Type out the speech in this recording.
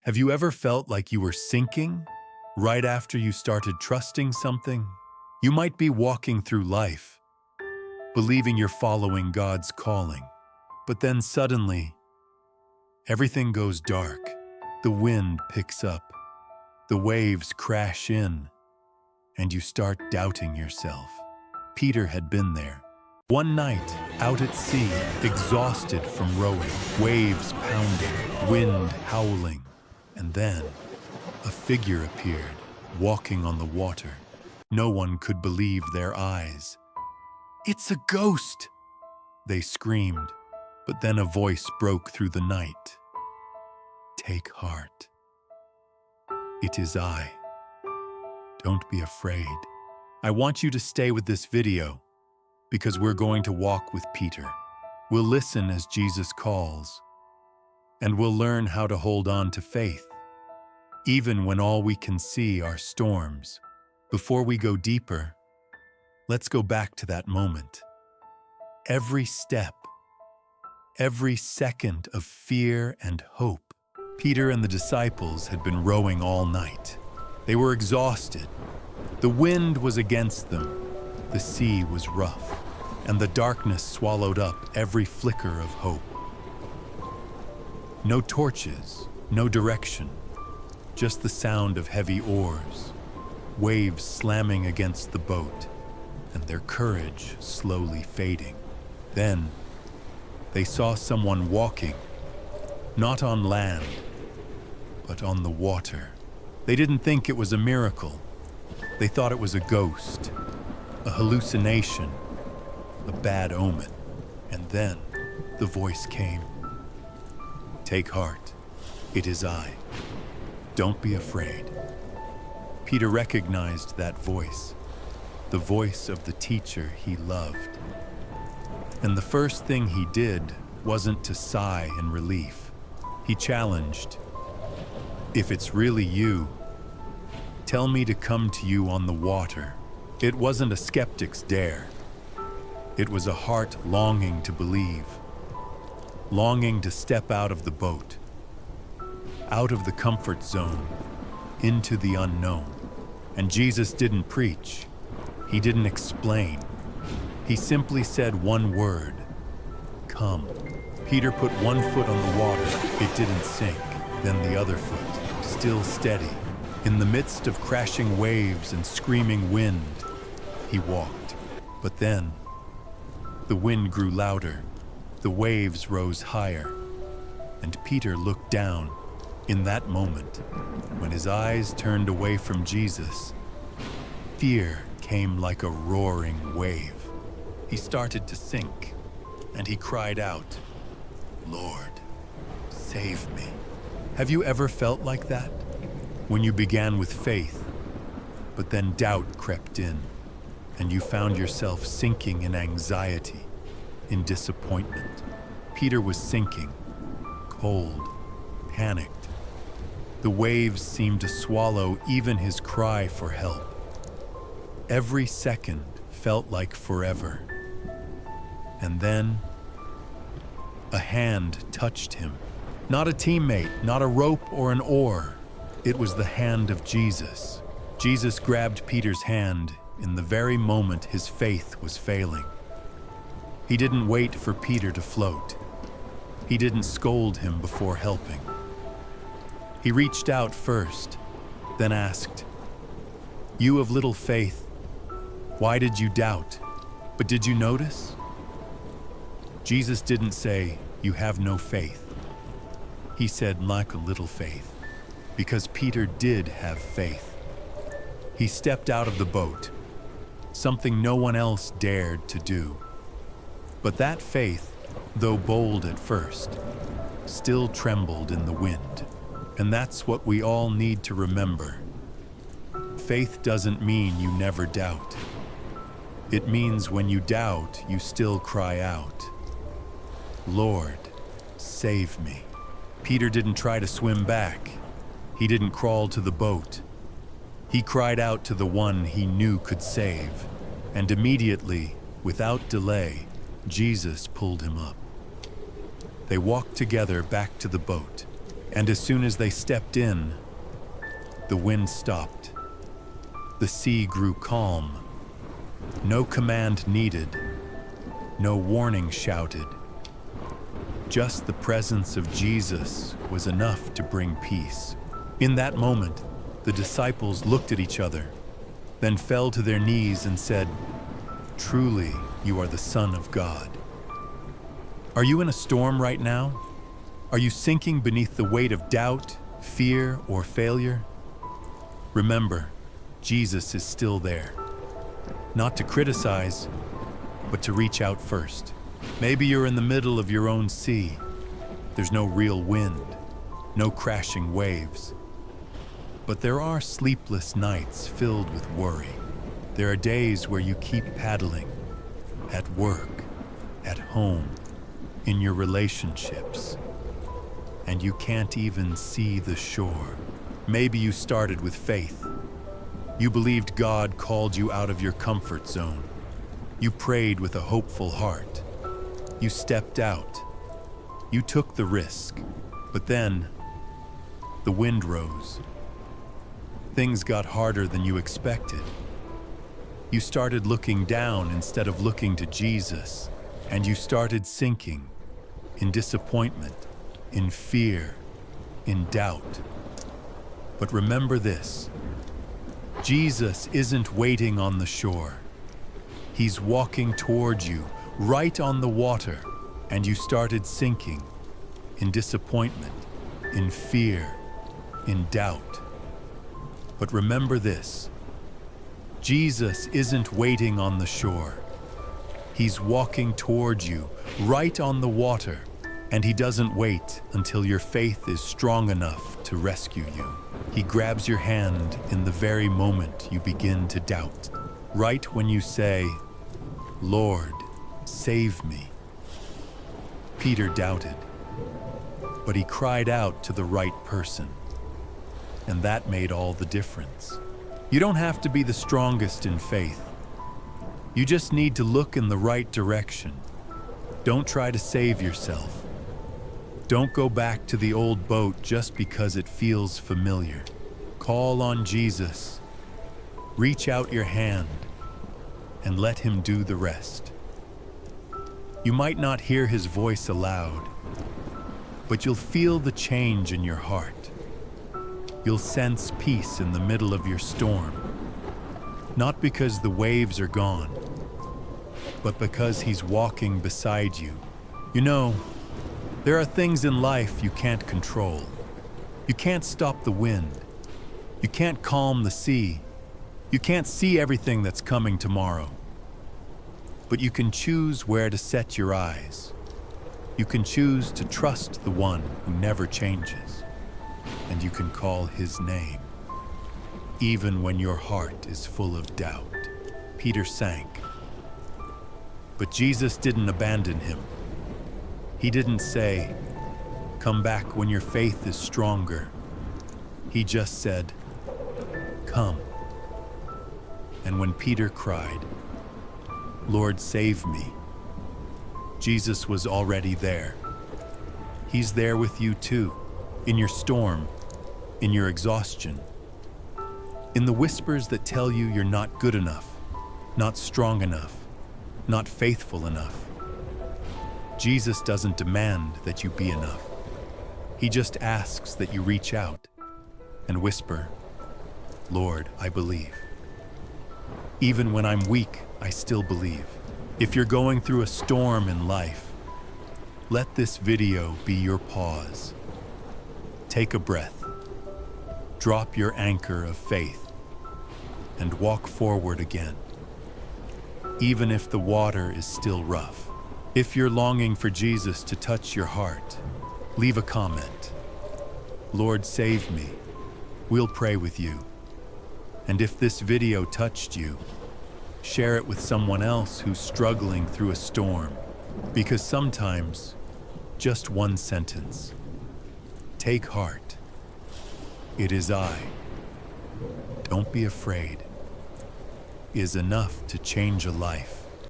Have you ever felt like you were sinking right after you started trusting something? You might be walking through life, believing you're following God's calling, but then suddenly, everything goes dark. The wind picks up, the waves crash in, and you start doubting yourself. Peter had been there. One night, out at sea, exhausted from rowing, waves pounding, wind howling, and then a figure appeared, walking on the water. No one could believe their eyes. "It's a ghost!" they screamed, but then a voice broke through the night. "Take heart. It is I. Don't be afraid." I want you to stay with this video because we're going to walk with Peter. We'll listen as Jesus calls, and we'll learn how to hold on to faith, even when all we can see are storms. Before we go deeper, let's go back to that moment. Every step, every second of fear and hope. Peter and the disciples had been rowing all night. They were exhausted. The wind was against them. The sea was rough, and the darkness swallowed up every flicker of hope. No torches, no direction, just the sound of heavy oars, waves slamming against the boat, and their courage slowly fading. Then, they saw someone walking, not on land, but on the water. They didn't think it was a miracle. They thought it was a ghost, a hallucination, a bad omen. And then the voice came. "Take heart. It is I. Don't be afraid." Peter recognized that voice, the voice of the teacher he loved. And the first thing he did wasn't to sigh in relief. He challenged, "If it's really you, tell me to come to you on the water." It wasn't a skeptic's dare. It was a heart longing to believe, longing to step out of the boat, out of the comfort zone, into the unknown. And Jesus didn't preach. He didn't explain. He simply said one word, "Come." Peter put one foot on the water. It didn't sink. Then the other foot, still steady. In the midst of crashing waves and screaming wind, he walked. But then, the wind grew louder, the waves rose higher, and Peter looked down. In that moment, when his eyes turned away from Jesus, fear came like a roaring wave. He started to sink, and he cried out, "Lord, save me." Have you ever felt like that? When you began with faith, but then doubt crept in, and you found yourself sinking in anxiety, in disappointment. Peter was sinking, cold, panicked. The waves seemed to swallow even his cry for help. Every second felt like forever. And then, a hand touched him. Not a teammate, not a rope or an oar. It was the hand of Jesus. Jesus grabbed Peter's hand in the very moment his faith was failing. He didn't wait for Peter to float. He didn't scold him before helping. He reached out first, then asked, "You of little faith, why did you doubt? But did you notice?" Jesus didn't say, "You have no faith." He said, "Like a little faith," because Peter did have faith. He stepped out of the boat, something no one else dared to do. But that faith, though bold at first, still trembled in the wind. And that's what we all need to remember. Faith doesn't mean you never doubt. It means when you doubt, you still cry out, "Lord, save me." Peter didn't try to swim back. He didn't crawl to the boat. He cried out to the one he knew could save. And immediately, without delay, Jesus pulled him up. They walked together back to the boat. And as soon as they stepped in, the wind stopped. The sea grew calm. No command needed. No warning shouted. Just the presence of Jesus was enough to bring peace. In that moment, the disciples looked at each other, then fell to their knees and said, "Truly, you are the Son of God." Are you in a storm right now? Are you sinking beneath the weight of doubt, fear, or failure? Remember, Jesus is still there. Not to criticize, but to reach out first. Maybe you're in the middle of your own sea. There's no real wind, no crashing waves. But there are sleepless nights filled with worry. There are days where you keep paddling, at work, at home, in your relationships, and you can't even see the shore. Maybe you started with faith. You believed God called you out of your comfort zone. You prayed with a hopeful heart. You stepped out. You took the risk. But then, the wind rose. Things got harder than you expected. You started looking down instead of looking to Jesus, and you started sinking in disappointment, in fear, in doubt. But remember this: Jesus isn't waiting on the shore. He's walking towards you, right on the water, and you started sinking in disappointment, in fear, in doubt. But remember this: Jesus isn't waiting on the shore. He's walking towards you, right on the water, and he doesn't wait until your faith is strong enough to rescue you. He grabs your hand in the very moment you begin to doubt, right when you say, "Lord, save me." Peter doubted, but he cried out to the right person, and that made all the difference. You don't have to be the strongest in faith. You just need to look in the right direction. Don't try to save yourself. Don't go back to the old boat just because it feels familiar. Call on Jesus. Reach out your hand and let him do the rest. You might not hear his voice aloud, but you'll feel the change in your heart. You'll sense peace in the middle of your storm, not because the waves are gone, but because he's walking beside you. You know, there are things in life you can't control. You can't stop the wind. You can't calm the sea. You can't see everything that's coming tomorrow. But you can choose where to set your eyes. You can choose to trust the one who never changes. And you can call his name, even when your heart is full of doubt. Peter sank. But Jesus didn't abandon him. He didn't say, "Come back when your faith is stronger." He just said, "Come." And when Peter cried, "Lord, save me," Jesus was already there. He's there with you too, in your storm, in your exhaustion, in the whispers that tell you you're not good enough, not strong enough, not faithful enough. Jesus doesn't demand that you be enough. He just asks that you reach out and whisper, "Lord, I believe. Even when I'm weak, I still believe." If you're going through a storm in life, let this video be your pause. Take a breath. Drop your anchor of faith and walk forward again, even if the water is still rough. If you're longing for Jesus to touch your heart, leave a comment. "Lord, save me." We'll pray with you. And if this video touched you, share it with someone else who's struggling through a storm. Because sometimes, just one sentence, "Take heart. It is I. Don't be afraid," is enough to change a life.